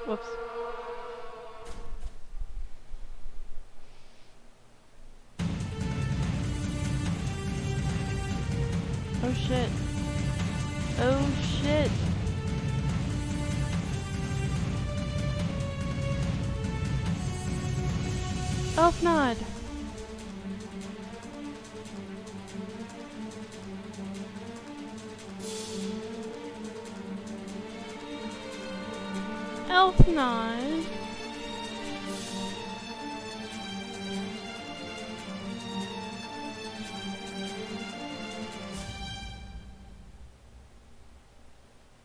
Whoops. Oh shit. Oh shit. Elfnod. Elfnod.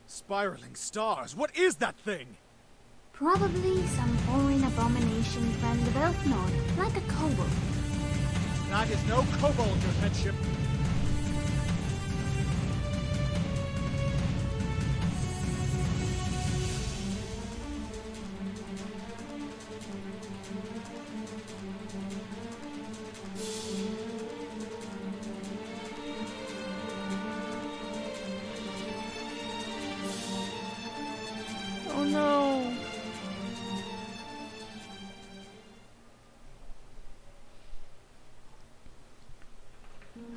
Spiraling stars, what is that thing? Probably some foreign abomination friend of Elfnod, like a kobold. That is no kobold, your headship. Oh no.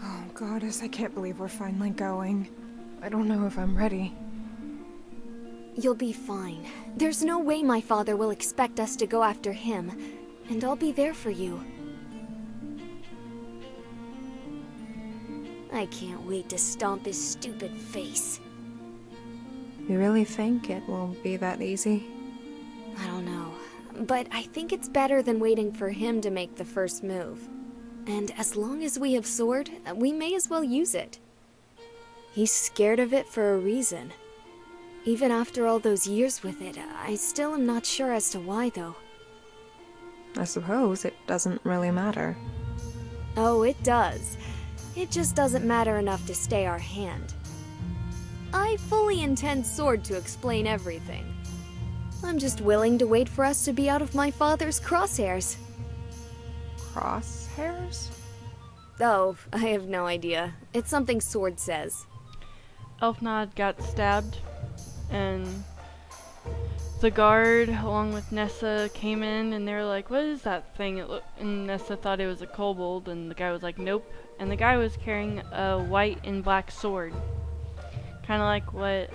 Oh, Goddess, I can't believe we're finally going. I don't know if I'm ready. You'll be fine. There's no way my father will expect us to go after him, and I'll be there for you. I can't wait to stomp his stupid face. You really think it will be that easy? I don't know, but I think it's better than waiting for him to make the first move. And as long as we have Sword, we may as well use it. He's scared of it for a reason. Even after all those years with it, I still am not sure as to why, though. I suppose it doesn't really matter. Oh, it does. It just doesn't matter enough to stay our hand. I fully intend Sword to explain everything. I'm just willing to wait for us to be out of my father's crosshairs. Crosshairs? Oh, I have no idea. It's something Sword says. Elfnod got stabbed, and the guard, along with Nessa, came in, and they were like, "What is that thing?" And Nessa thought it was a kobold, and the guy was like, "Nope." And the guy was carrying a white and black sword, kind of like what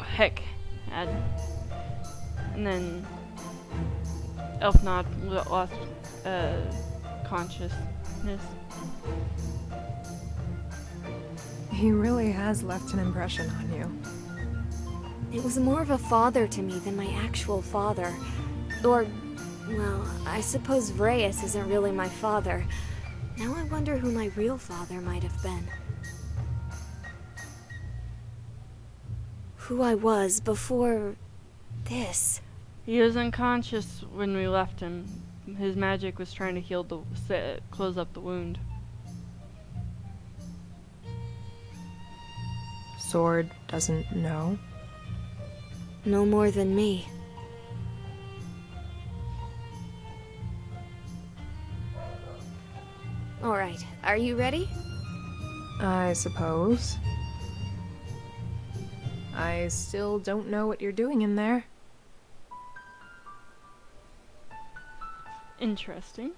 Heck had. And then Elfnod lost consciousness. He really has left an impression on you. It was more of a father to me than my actual father. Or, well, I suppose Vreus isn't really my father. Now I wonder who my real father might have been. Who I was before this. He was unconscious when we left him. His magic was trying to heal close up the wound. Sword doesn't know. No more than me. Alright, are you ready? I suppose. I still don't know what you're doing in there. Interesting.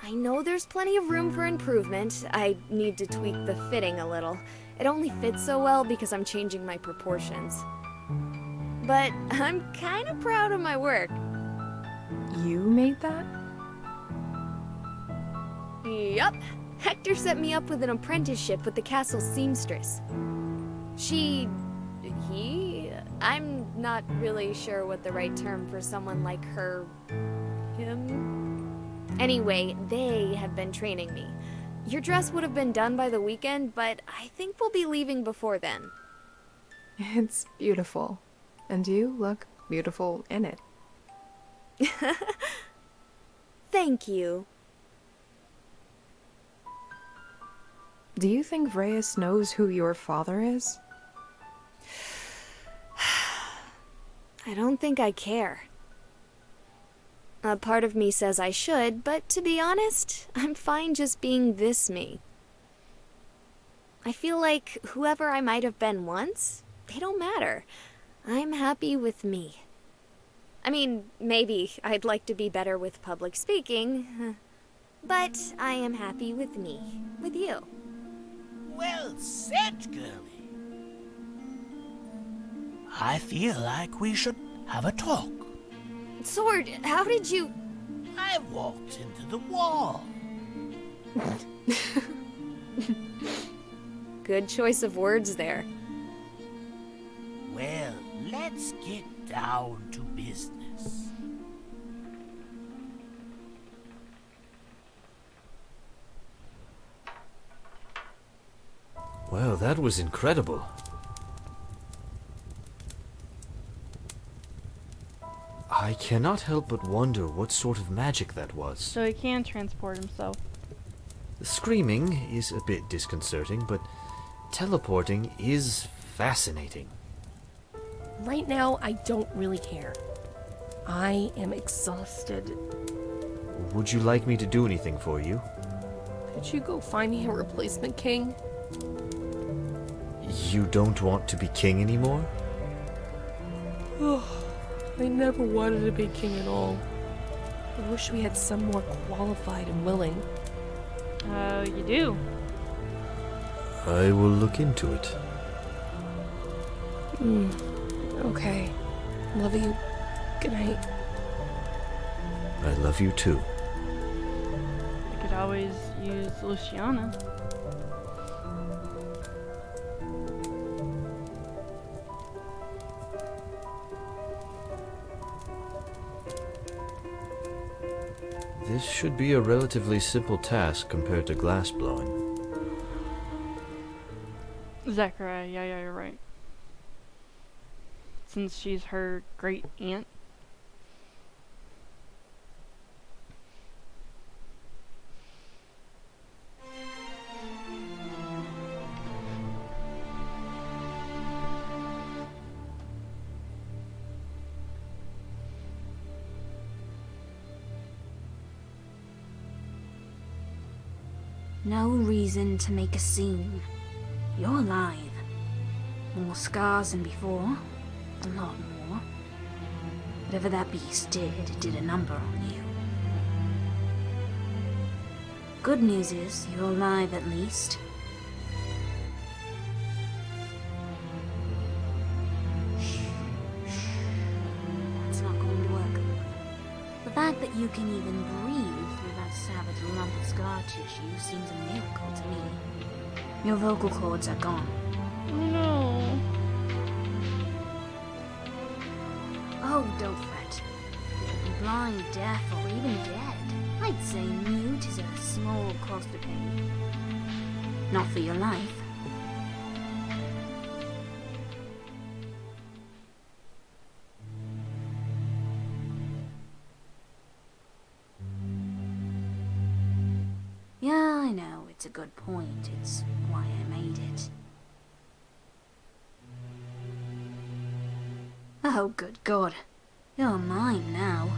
I know there's plenty of room for improvement. I need to tweak the fitting a little. It only fits so well because I'm changing my proportions. But I'm kind of proud of my work. You made that? Yup. Hector set me up with an apprenticeship with the castle seamstress. I'm not really sure what the right term for someone like him. Anyway, they have been training me. Your dress would have been done by the weekend, but I think we'll be leaving before then. It's beautiful. And you look beautiful in it. Thank you. Do you think Reyes knows who your father is? I don't think I care. A part of me says I should, but to be honest, I'm fine just being this me. I feel like whoever I might have been once, they don't matter. I'm happy with me. I mean, maybe I'd like to be better with public speaking, but I am happy with me, with you. Well said, girlie. I feel like we should have a talk. Sword, how did you... I walked into the wall. Good choice of words there. Well, let's get down to business. Well, that was incredible. I cannot help but wonder what sort of magic that was. So he can transport himself. The screaming is a bit disconcerting, but teleporting is fascinating. Right now, I don't really care. I am exhausted. Would you like me to do anything for you? Could you go find me a replacement king? You don't want to be king anymore? I never wanted to be king at all. I wish we had some more qualified and willing. You do. I will look into it. Okay. Love you. Good night. I love you too. I could always use Luciana. This should be a relatively simple task compared to glass blowing. Zachariah, yeah, you're right. Since she's her great aunt. No reason to make a scene. You're alive. More scars than before. A lot more. Whatever that beast did, it did a number on you. Good news is, you're alive at least. That's not going to work. The fact that you can even breathe through that savage lump of scar tissue seems a miracle to me. Your vocal cords are gone. No. Oh, don't fret. You could be blind, deaf, or even dead. I'd say mute is a small cost to pay. Not for your life. Yeah, I know, it's a good point. It's why I made it. Oh, good God. You're mine now.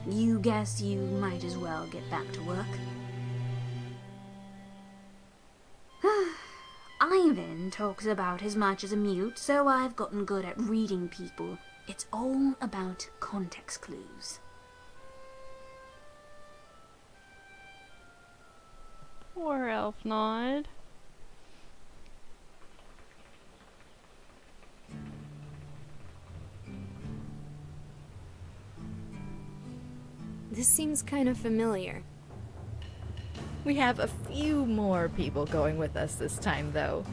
You guess you might as well get back to work. Ivan talks about as much as a mute, so I've gotten good at reading people. It's all about context clues. Poor Elfnod. This seems kind of familiar. We have a few more people going with us this time, though.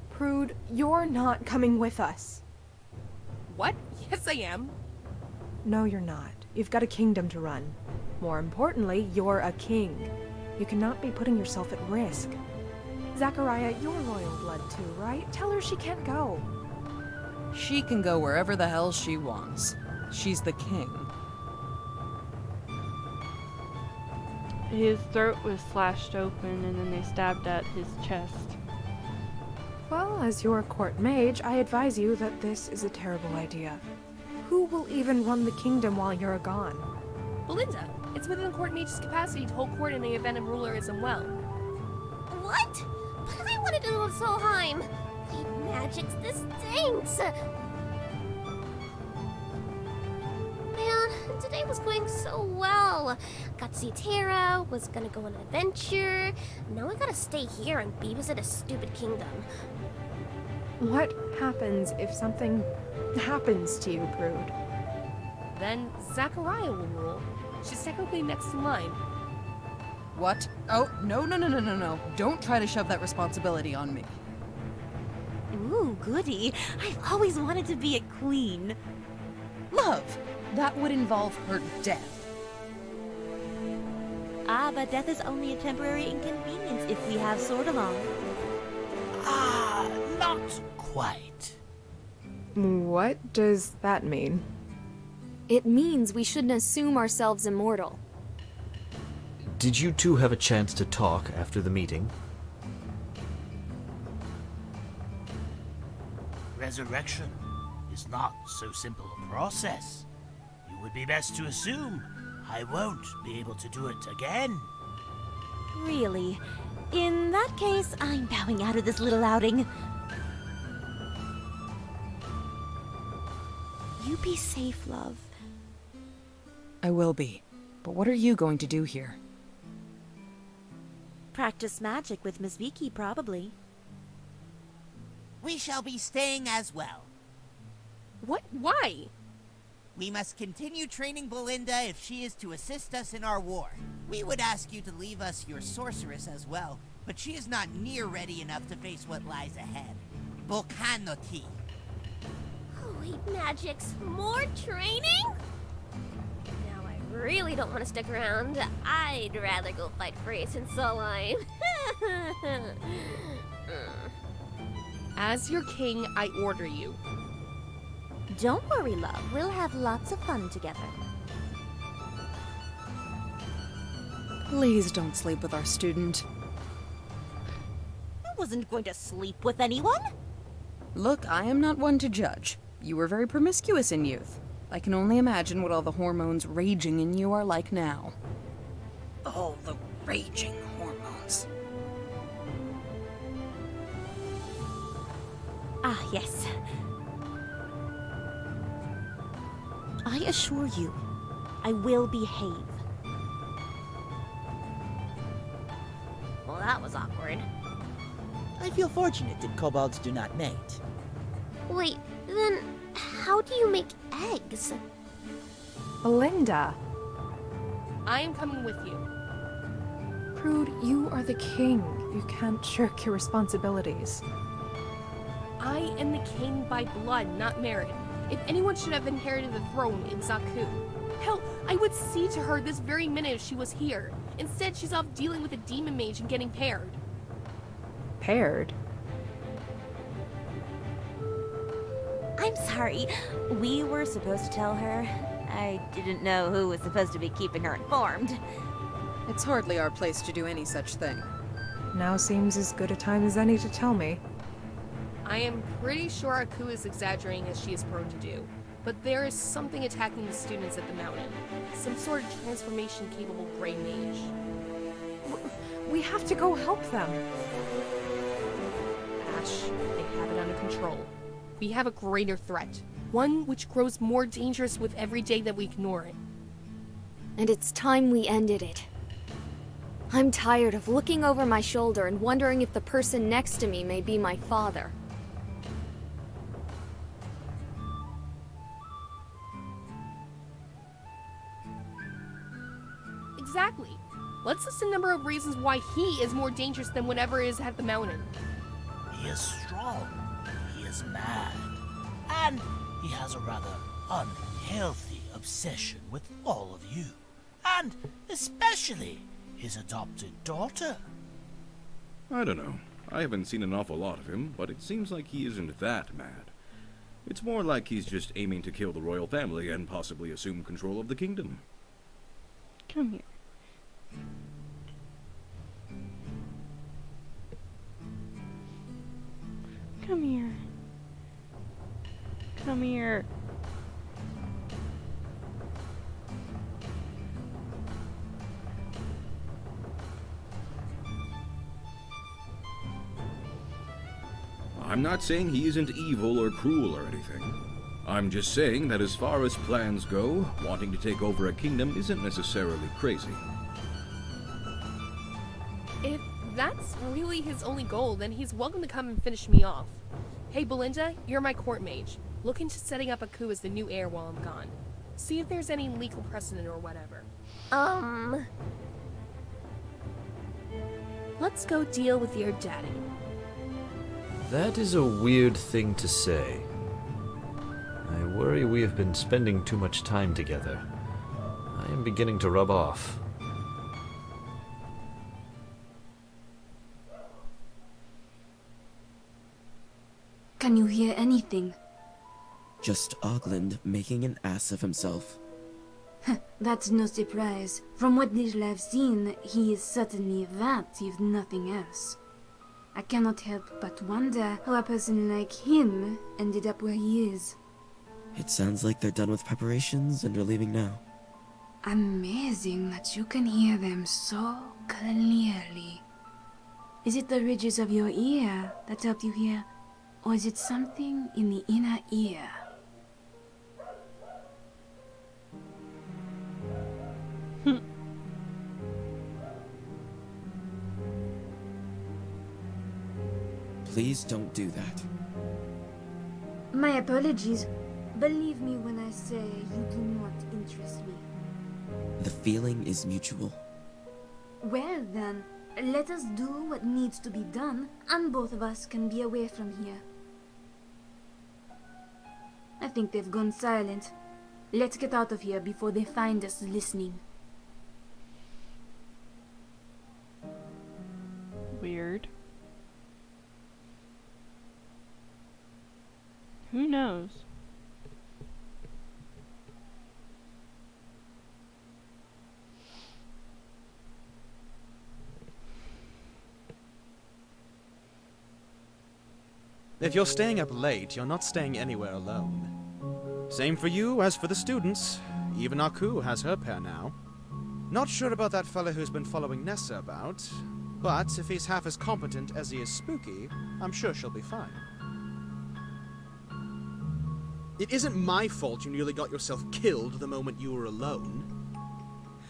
Prude, you're not coming with us. What? Yes, I am. No, you're not. You've got a kingdom to run. More importantly, you're a king. You cannot be putting yourself at risk. Zachariah, you're royal blood too, right? Tell her she can't go. She can go wherever the hell she wants. She's the king. His throat was slashed open and then they stabbed at his chest. Well, as your court mage, I advise you that this is a terrible idea. Who will even run the kingdom while you're gone? Belinda, it's within the court mage's capacity to hold court in the event of rulerism well. What? But I wanted to go to Solheim. Wait, magics, this stinks. Man, today was going so well. Got to see Tara, was gonna go on an adventure. Now I gotta stay here and babysit a stupid kingdom. What happens if something happens to you, Prude? Then Zachariah will rule. She's technically next in line. What? Oh, no. Don't try to shove that responsibility on me. Ooh, goody. I've always wanted to be a queen. Love, that would involve her death. Ah, but death is only a temporary inconvenience if we have Sword along. Ah, not quite. What does that mean? It means we shouldn't assume ourselves immortal. Did you two have a chance to talk after the meeting? Resurrection is not so simple a process. It would be best to assume I won't be able to do it again. Really? In that case, I'm bowing out of this little outing. You be safe, love. I will be. But what are you going to do here? Practice magic with Miss Vicky, probably. We shall be staying as well. What? Why? We must continue training Belinda if she is to assist us in our war. We would ask you to leave us your sorceress as well, but she is not near ready enough to face what lies ahead. Volcanoti. Oh, wait, magics. More training? Now I really don't want to stick around. I'd rather go fight for Ace and Solheim. As your king, I order you. Don't worry, love. We'll have lots of fun together. Please don't sleep with our student. I wasn't going to sleep with anyone. Look, I am not one to judge. You were very promiscuous in youth. I can only imagine what all the hormones raging in you are like now. Oh, the raging hormones. Ah, yes. I assure you, I will behave. Well, that was awkward. I feel fortunate that kobolds do not mate. Wait, then how do you make eggs? Belinda. I am coming with you. Prude, you are the king. You can't shirk your responsibilities. I am the king by blood, not married. If anyone should have inherited the throne, it's Zaku. Hell, I would see to her this very minute if she was here. Instead, she's off dealing with a demon mage and getting paired. Paired? I'm sorry. We were supposed to tell her. I didn't know who was supposed to be keeping her informed. It's hardly our place to do any such thing. Now seems as good a time as any to tell me. I am pretty sure Aku is exaggerating as she is prone to do, but there is something attacking the students at the mountain. Some sort of transformation-capable gray mage. We have to go help them. Ash. They have it under control. We have a greater threat. One which grows more dangerous with every day that we ignore it. And it's time we ended it. I'm tired of looking over my shoulder and wondering if the person next to me may be my father. Exactly. Let's list a number of reasons why he is more dangerous than whatever is at the mountain. He is strong, he is mad, and he has a rather unhealthy obsession with all of you, and especially his adopted daughter. I don't know. I haven't seen an awful lot of him, but it seems like he isn't that mad. It's more like he's just aiming to kill the royal family and possibly assume control of the kingdom. Come here. Come here. Come here. I'm not saying he isn't evil or cruel or anything. I'm just saying that as far as plans go, wanting to take over a kingdom isn't necessarily crazy. If that's really his only goal, then he's welcome to come and finish me off. Hey, Belinda, you're my court mage. Look into setting up a coup as the new heir while I'm gone. See if there's any legal precedent or whatever. Let's go deal with your daddy. That is a weird thing to say. I worry we have been spending too much time together. I am beginning to rub off. Can you hear anything? Just Ogland making an ass of himself. That's no surprise. From what little I've seen, he is certainly that, if nothing else. I cannot help but wonder how a person like him ended up where he is. It sounds like they're done with preparations and are leaving now. Amazing that you can hear them so clearly. Is it the ridges of your ear that help you hear? Or is it something in the inner ear? Please don't do that. My apologies. Believe me when I say you do not interest me. The feeling is mutual. Well then, let us do what needs to be done, and both of us can be away from here. I think they've gone silent. Let's get out of here before they find us listening. Weird. Who knows? If you're staying up late, you're not staying anywhere alone. Same for you as for the students. Even Aku has her pair now. Not sure about that fella who's been following Nessa about, but if he's half as competent as he is spooky, I'm sure she'll be fine. It isn't my fault you nearly got yourself killed the moment you were alone.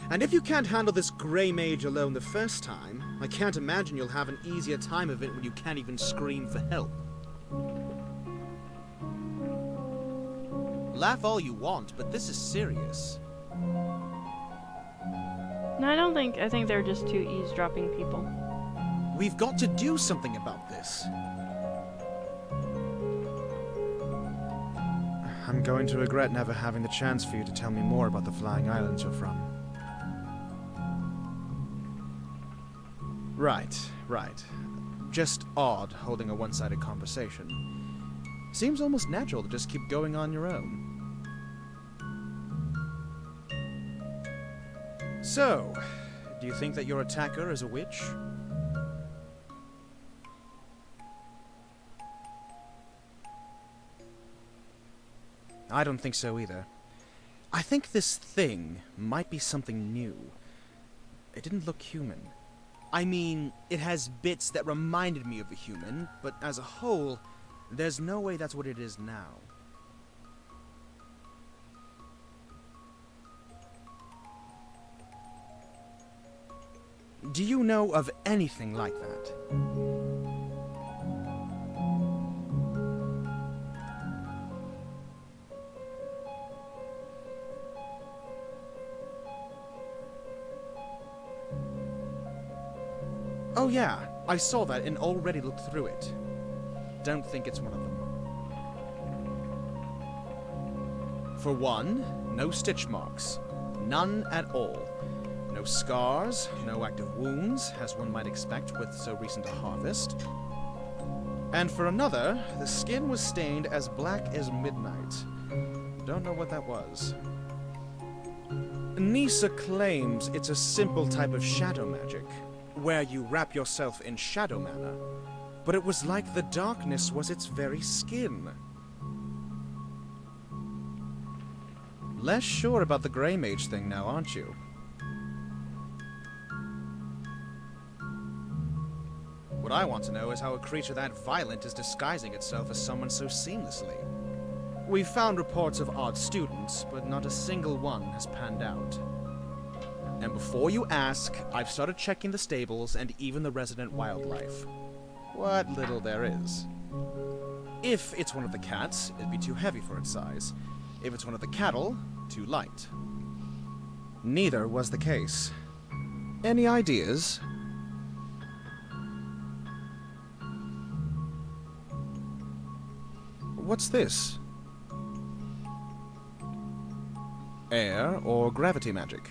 And if you can't handle this grey mage alone the first time, I can't imagine you'll have an easier time of it when you can't even scream for help. Laugh all you want, but this is serious. No, I think they're just two eavesdropping people. We've got to do something about this. I'm going to regret never having the chance for you to tell me more about the Flying Islands you're from. Right. Just odd holding a one-sided conversation. Seems almost natural to just keep going on your own. So, do you think that your attacker is a witch? I don't think so either. I think this thing might be something new. It didn't look human. I mean, it has bits that reminded me of a human, but as a whole, there's no way that's what it is now. Do you know of anything like that? Oh yeah, I saw that and already looked through it. Don't think it's one of them. For one, no stitch marks. None at all. No scars, no active wounds, as one might expect with so recent a harvest. And for another, the skin was stained as black as midnight. Don't know what that was. Nissa claims it's a simple type of shadow magic, where you wrap yourself in shadow mana, but it was like the darkness was its very skin. Less sure about the Grey Mage thing now, aren't you? What I want to know is how a creature that violent is disguising itself as someone so seamlessly. We've found reports of odd students, but not a single one has panned out. And before you ask, I've started checking the stables and even the resident wildlife. What little there is. If it's one of the cats, it'd be too heavy for its size. If it's one of the cattle, too light. Neither was the case. Any ideas? What's this? Air or gravity magic?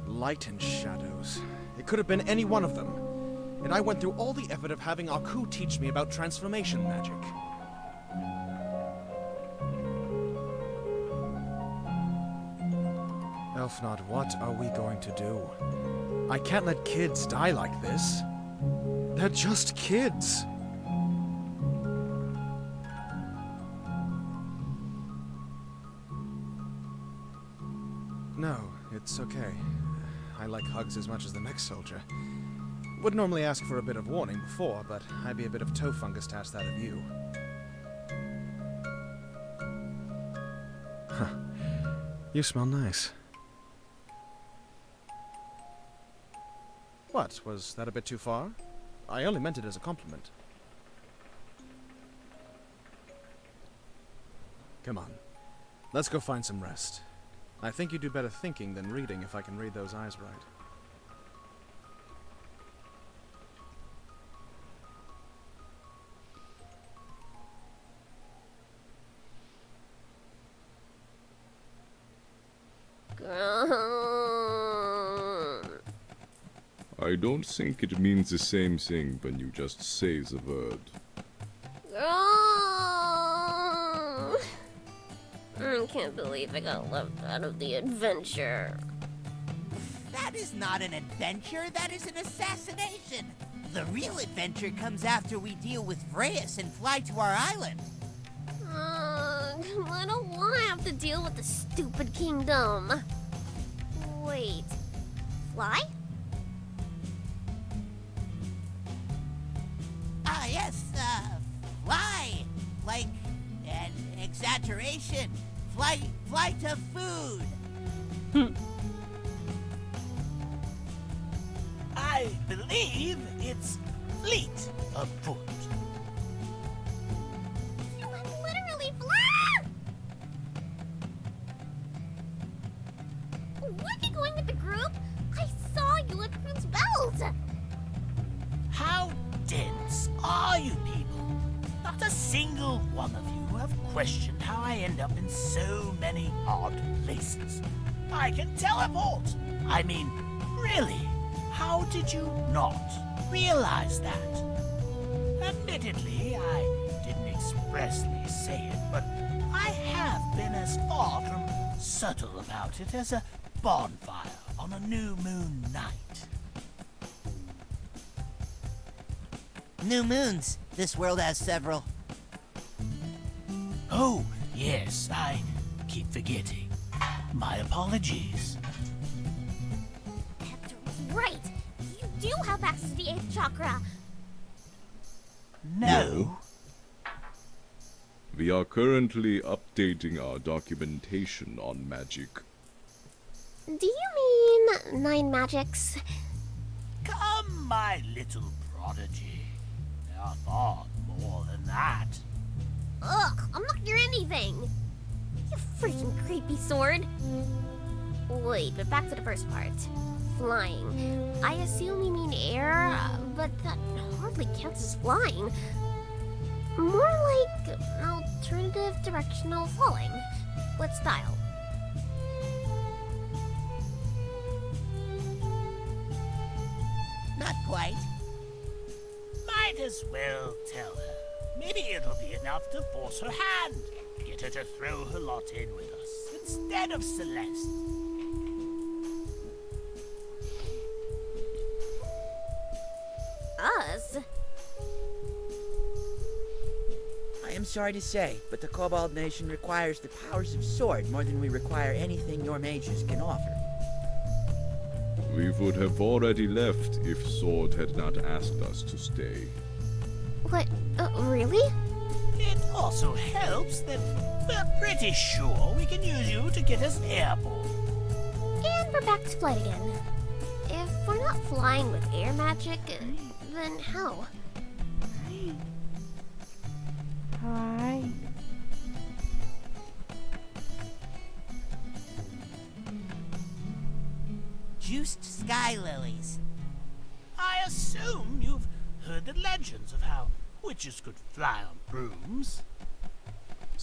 Light and shadows. It could have been any one of them. And I went through all the effort of having Aku teach me about transformation magic. Elfnod, what are we going to do? I can't let kids die like this. They're just kids. No, it's okay. I like hugs as much as the next soldier. Would normally ask for a bit of warning before, but I'd be a bit of toe fungus to ask that of you. Huh. You smell nice. What, was that a bit too far? I only meant it as a compliment. Come on. Let's go find some rest. I think you do better thinking than reading if I can read those eyes right. I don't think it means the same thing when you just say the word. I can't believe I got left out of the adventure. That is not an adventure, that is an assassination. The real adventure comes after we deal with Vrayus and fly to our island. I don't want to have to deal with the stupid kingdom. Wait, fly? Ah, yes, fly. Like an exaggeration. Fly to food. I believe it's fleet of foot. You can literally fly! Weren't you going with the group? I saw you at Prince Bells. How dense are you people? Not a single one of you have questioned how I end up in so many odd places. I can teleport. I mean, really, how did you not realize that? Admittedly, I didn't expressly say it, but I have been as far from subtle about it as a bonfire on a new moon night. New moons. This world has several. Oh, yes, I keep forgetting. My apologies. access to the 8th chakra. No. We are currently updating our documentation on magic. Do you mean 9 magics? Come, my little prodigy. There are far more than that. Ugh, I'm not near anything. You freaking creepy sword. Wait, but back to the first part. Flying. I assume you mean air, but that hardly counts as flying. More like alternative directional falling. What style? Not quite. Might as well tell her. Maybe it'll be enough to force her hand. Get her to throw her lot in with us instead of Celeste. Us? I am sorry to say, but the Kobold Nation requires the powers of Sword more than we require anything your mages can offer. We would have already left if Sword had not asked us to stay. What? Really? It also helps that we're pretty sure we can use you to get us airborne. And we're back to flight again. If we're not flying with air magic, then how? Hi. Juiced sky lilies. I assume you've heard the legends of how witches could fly on brooms.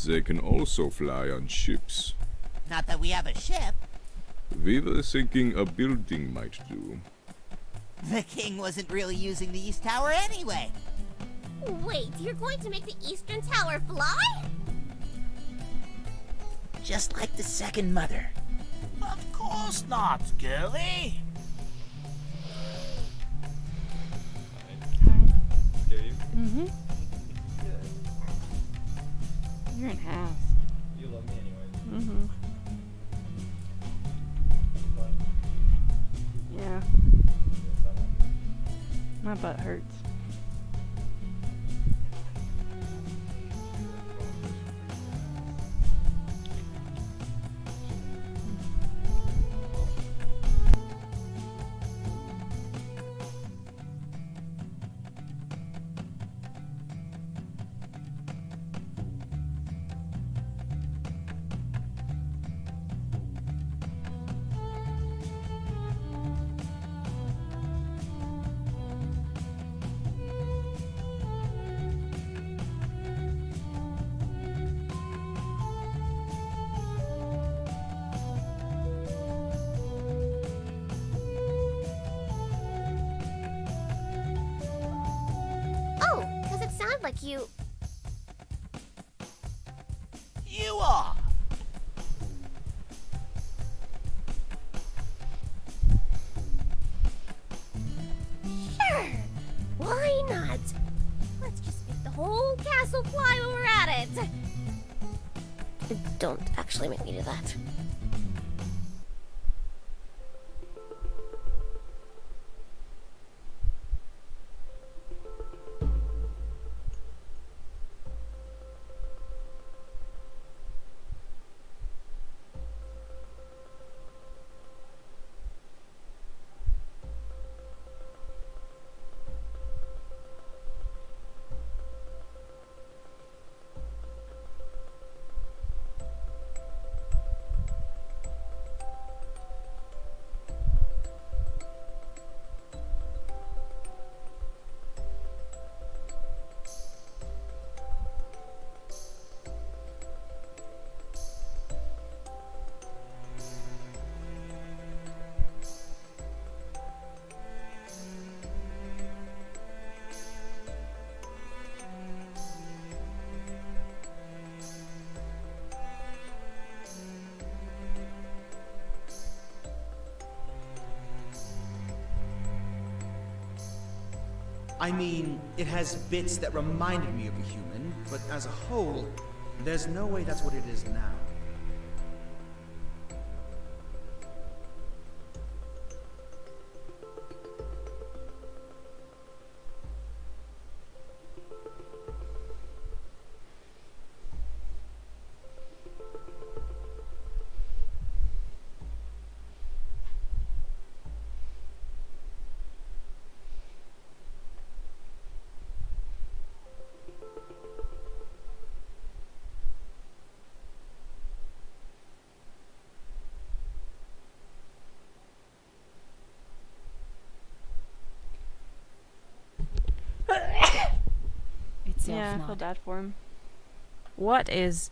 They can also fly on ships. Not that we have a ship. We were thinking a building might do. The king wasn't really using the East Tower anyway. Wait, you're going to make the Eastern Tower fly? Just like the Second Mother. Of course not, girlie. Mm-hmm. You're an ass. You love me anyway. Mm-hmm. Yeah. My butt hurts. Like you. You are. Sure. Why not? Let's just make the whole castle fly when we're at it. Don't actually make me do that. I mean, it has bits that reminded me of a human, but as a whole, there's no way that's what it is now. itself Yeah, I not. feel bad for him. What is?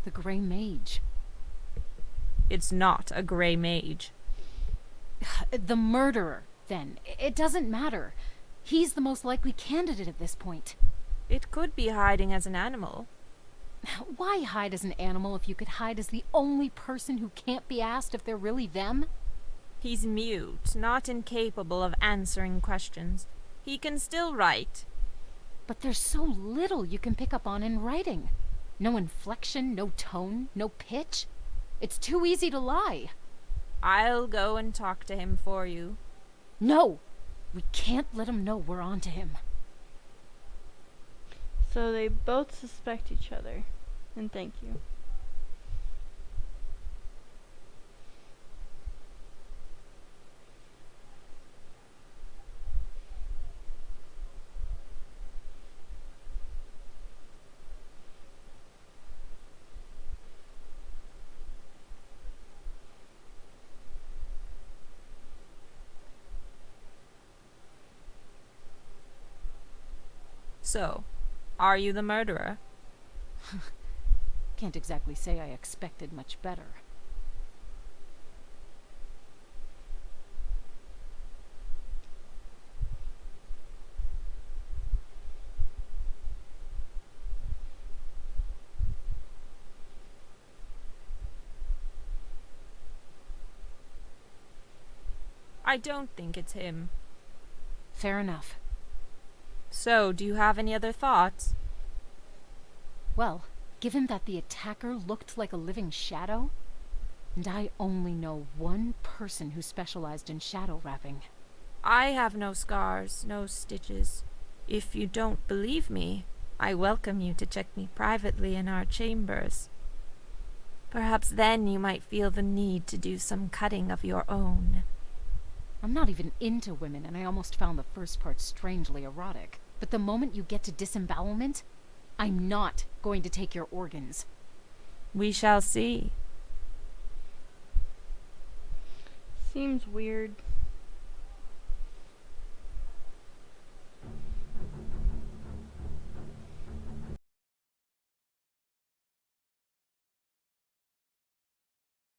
The Grey Mage. It's not a Grey Mage. The murderer, then. It doesn't matter. He's the most likely candidate at this point. It could be hiding as an animal. Why hide as an animal if you could hide as the only person who can't be asked if they're really them? He's mute, not incapable of answering questions. He can still write. But there's so little you can pick up on in writing. No inflection, no tone, no pitch. It's too easy to lie. I'll go and talk to him for you. No! We can't let him know we're on to him. So they both suspect each other. And thank you. So, are you the murderer? Can't exactly say I expected much better. I don't think it's him. Fair enough. So, do you have any other thoughts? Well, given that the attacker looked like a living shadow, and I only know one person who specialized in shadow wrapping. I have no scars, no stitches. If you don't believe me, I welcome you to check me privately in our chambers. Perhaps then you might feel the need to do some cutting of your own. I'm not even into women, and I almost found the first part strangely erotic. But the moment you get to disembowelment, I'm not going to take your organs. We shall see. Seems weird.